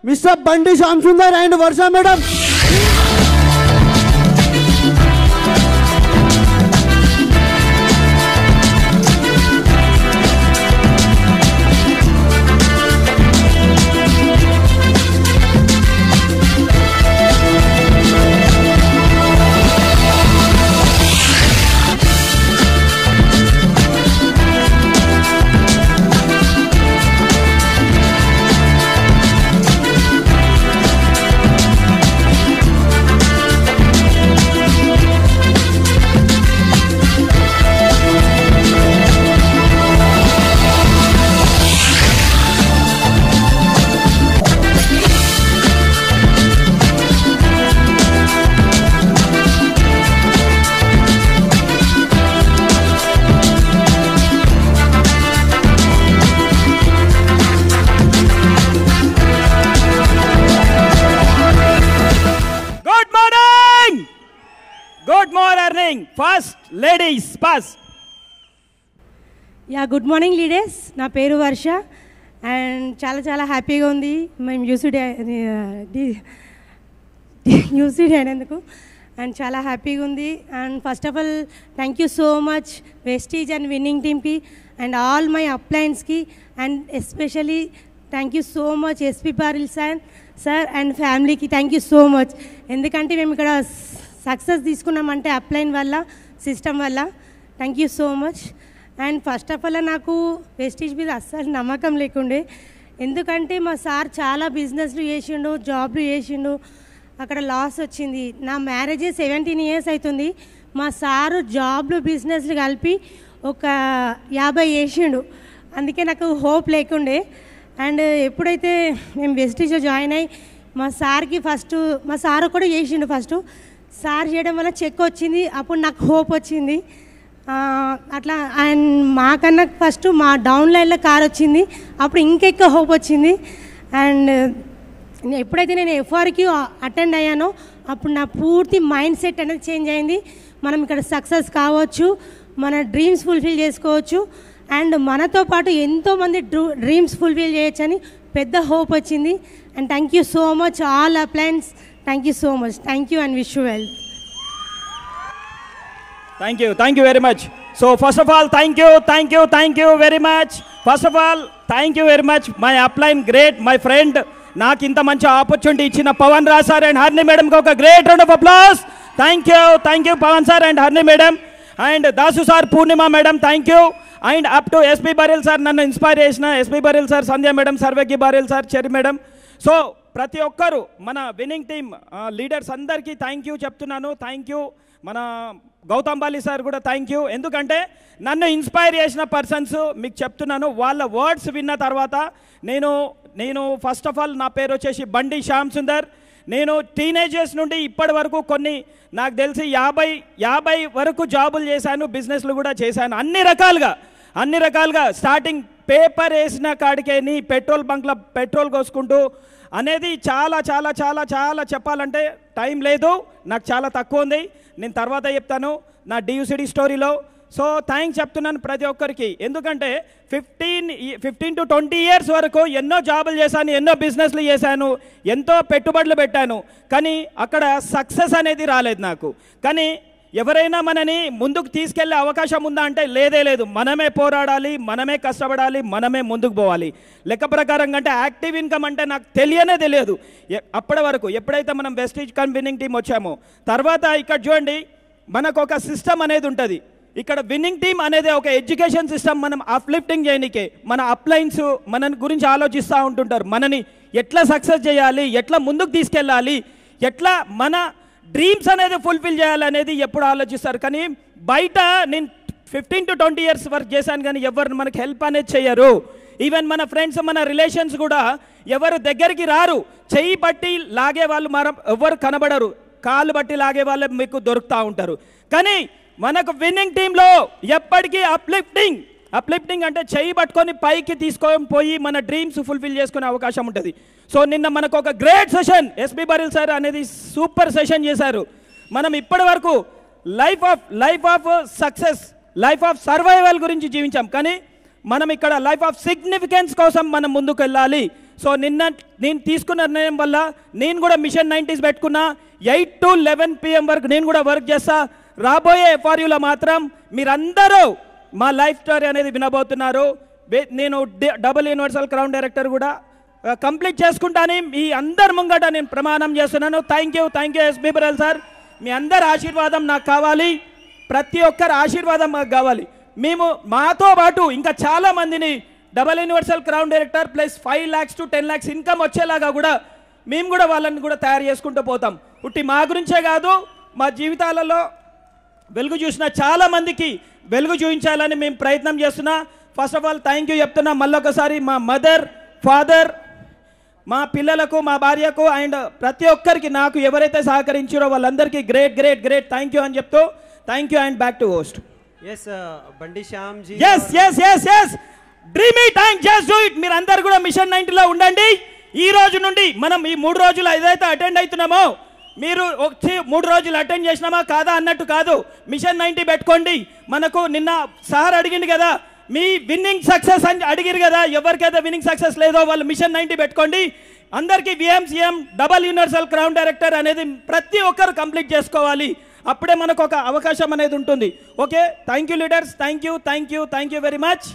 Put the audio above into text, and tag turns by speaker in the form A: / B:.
A: Mr. Bandi Shamsundar and Varsha Madam.
B: First, ladies, first.
C: Yeah, good morning, ladies. Na peru Varsha, and chala happy ga undi. Mem UCD anenduku, and chala happy ga undi. And first of all, thank you so much, Vestige and winning team ki, and all my uplines ki, and especially thank you so much SP Paril sir and family ki. Thank you so much. Endukante mem ikkada success తీసుకున్నామంటే upline వల్ల system వల్ల. Thank you so much. And first of all నాకు Vestige మీద అస్సలు నమ్మకం లేకుండే, ఎందుకంటే మా సార్ చాలా బిజినెస్లు చేసిండు, జాబ్లు చేసిండు, అక్కడ లాస్ వచ్చింది. నా మ్యారేజ్ 17 years అవుతుంది. మా సారు జాబ్లు బిజినెస్లు కలిపి ఒక 50 చేసిండు. అందుకే నాకు హోప్ లేకుండే. అండ్ ఎప్పుడైతే మేము వెస్టీజ్లో జాయిన్ అయ్యి మా సార్కి ఫస్ట్ మా సార్ కూడా చేసిండు. ఫస్ట్ సార్ చేయడం వల్ల చెక్ వచ్చింది, అప్పుడు నాకు హోప్ వచ్చింది. అట్లా అండ్ మాకన్నా ఫస్ట్ మా డౌన్ లైన్లో కార్ వచ్చింది, అప్పుడు ఇంకెక్కువ హోప్ వచ్చింది. అండ్ ఎప్పుడైతే నేను ఎఫ్ఆర్కి అటెండ్ అయ్యానో అప్పుడు నా పూర్తి మైండ్ సెట్ అనేది చేంజ్ అయింది. మనం ఇక్కడ సక్సెస్ కావచ్చు, మన డ్రీమ్స్ ఫుల్ఫిల్ చేసుకోవచ్చు, అండ్ మనతో పాటు ఎంతోమంది డ్రీమ్స్ ఫుల్ఫిల్ చేయొచ్చని పెద్ద హోప్ వచ్చింది. And thank you so much all appliances. Thank you so much. Thank you and wish you well.
B: Thank you very much. So first of all, thank you very much. First of all, thank you very much. My upline great, my friend. నాకు ఇంత మంచి opportunity ఇచ్చిన Pavan Raj sir and Harni మేడంకి ఒక great round of applause. Thank you Pavan sir and Harni madam and Dasu sir, Purnima madam, thank you. And up to SP Baril sir, నన్ను inspire చేసిన SP Baril sir, Sandhya madam, సర్వేకి Baril sir, Cheri madam. So ప్రతి ఒక్కరు మన విన్నింగ్ టీమ్ లీడర్స్ అందరికీ thank you చెప్తున్నాను. Thank you. మన Gautam Bali sir కూడా థ్యాంక్ యూ. ఎందుకంటే నన్ను ఇన్స్పైర్ చేసిన పర్సన్స్ మీకు చెప్తున్నాను, వాళ్ళ వర్డ్స్ విన్న తర్వాత నేను ఫస్ట్ ఆఫ్ ఆల్ నా పేరు వచ్చేసి బండి శ్యామ్ సుందర్. నేను టీనేజర్స్ నుండి ఇప్పటి వరకు కొన్ని నాకు తెలిసి 50 వరకు జాబులు చేశాను, బిజినెస్లు కూడా చేశాను, అన్ని రకాలుగా స్టార్టింగ్ పేపర్ వేసిన కాడికేని పెట్రోల్ బంక్లో పెట్రోల్ కోసుకుంటూ అనేది చాలా చాలా చాలా చాలా చెప్పాలంటే టైం లేదు, నాకు చాలా తక్కువ ఉంది, నేను తర్వాత చెప్తాను నా డియూసిడి స్టోరీలో. సో థ్యాంక్స్ చెప్తున్నాను ప్రతి ఒక్కరికి. ఎందుకంటే 15 to 20 years వరకు ఎన్నో జాబులు చేశాను, ఎన్నో బిజినెస్లు చేశాను, ఎంతో పెట్టుబడులు పెట్టాను, కానీ అక్కడ సక్సెస్ అనేది రాలేదు నాకు. కానీ ఎవరైనా మనని ముందుకు తీసుకెళ్లే అవకాశం ఉందా అంటే లేదే లేదు. మనమే పోరాడాలి, మనమే కష్టపడాలి, మనమే ముందుకు పోవాలి. లెక్క ప్రకారం అంటే యాక్టివ్ ఇన్కమ్ అంటే నాకు తెలియదు అప్పటి వరకు. ఎప్పుడైతే మనం వెస్టీజ్ విన్నింగ్ టీం వచ్చామో తర్వాత ఇక్కడ చూడండి, మనకు ఒక సిస్టమ్ అనేది ఉంటుంది. ఇక్కడ విన్నింగ్ టీం అనేది ఒక ఎడ్యుకేషన్ సిస్టమ్. మనం అప్లిఫ్టింగ్ చేయనికే మన అప్లైన్స్ మన గురించి ఆలోచిస్తూ ఉంటుంటారు, మనని ఎట్లా సక్సెస్ చేయాలి, ఎట్లా ముందుకు తీసుకెళ్ళాలి, ఎట్లా మన డ్రీమ్స్ అనేది ఫుల్ఫిల్ చేయాలనేది ఎప్పుడు ఆలోచిస్తారు. కానీ బయట నేను 15 to 20 years వర్క్ చేశాను, కానీ ఎవరు మనకు హెల్ప్ అనేది చేయరు. ఈవెన్ మన ఫ్రెండ్స్, మన రిలేషన్స్ కూడా ఎవరు దగ్గరికి రారు. చెయ్యి బట్టి లాగే వాళ్ళు ఎవరు కనబడరు, కాళ్ళు బట్టి లాగే వాళ్ళు మీకు దొరుకుతూ ఉంటారు. కానీ మనకు విన్నింగ్ టీంలో ఎప్పటికీ అప్లిఫ్టింగ్ అంటే చెయ్యి పట్టుకొని పైకి తీసుకొని పోయి మన డ్రీమ్స్ ఫుల్ఫిల్ చేసుకునే అవకాశం ఉంటుంది. సో నిన్న మనకు ఒక great session SP Baril sir అనేది సూపర్ సెషన్ చేశారు. మనం ఇప్పటి వరకు life of success, life of survival గురించి జీవించాం, కానీ మనం ఇక్కడ లైఫ్ ఆఫ్ సిగ్నిఫికెన్స్ కోసం మనం ముందుకు వెళ్ళాలి. సో నేను తీసుకున్న నిర్ణయం వల్ల నేను కూడా మిషన్ 90s పెట్టుకున్నా. 8 to 11 PM వరకు నేను కూడా వర్క్ చేస్తా. రాబోయే FRUలో మాత్రం మీరందరూ మా లైఫ్ స్టోరీ అనేది వినబోతున్నారు. నేను డబుల్ యూనివర్సల్ క్రౌన్ డైరెక్టర్ కూడా కంప్లీట్ చేసుకుంటాను. ఈ అందరి ముంగట నేను ప్రమాణం చేస్తున్నాను. Thank you SB Baral sir. మీ అందరి ఆశీర్వాదం నాకు కావాలి. ప్రతి ఒక్కరి ఆశీర్వాదం మాకు కావాలి. మేము మాతో పాటు ఇంకా చాలామందిని double universal crown director plus 5 lakhs to 10 lakhs income వచ్చేలాగా కూడా మేము కూడా వాళ్ళని కూడా తయారు చేసుకుంటూ పోతాం. ఉట్టి మా గురించే కాదు, మా జీవితాలలో వెలుగు చూసిన చాలామందికి వెలుగు చూపించాలని మేము ప్రయత్నం చేస్తున్నా. First of all thank you చెప్తున్నా మళ్ళొకసారి మా మదర్, ఫాదర్, మా పిల్లలకు, మా భార్యకు అండ్ ప్రతి ఒక్కరికి నాకు ఎవరైతే సహకరించారో వాళ్ళందరికీ great great great thank you అని చెప్తూ thank you and back to host.
D: Yes Bandi Shyam ji.
B: Yes dream it and just do it. మీరు అందరు కూడా మిషన్ 90లో ఉండండి. ఈ రోజు నుండి మనం ఈ 3 రోజులు ఏదైతే అటెండ్ అవుతున్నామో, మీరు వచ్చి 3 రోజులు అటెండ్ చేసినామా కాదా అన్నట్టు కాదు, మిషన్ 90 పెట్టుకోండి. మనకు నిన్న సార్ అడిగింది కదా, మీ విన్నింగ్ సక్సెస్ అని అడిగిరు కదా, ఎవరికైతే విన్నింగ్ సక్సెస్ లేదో వాళ్ళు మిషన్ 90 పెట్టుకోండి. అందరికీ VMCM double universal crown director అనేది ప్రతి ఒక్కరు కంప్లీట్ చేసుకోవాలి. అప్పుడే మనకు ఒక అవకాశం అనేది ఉంటుంది. Okay, thank you leaders, thank you very much.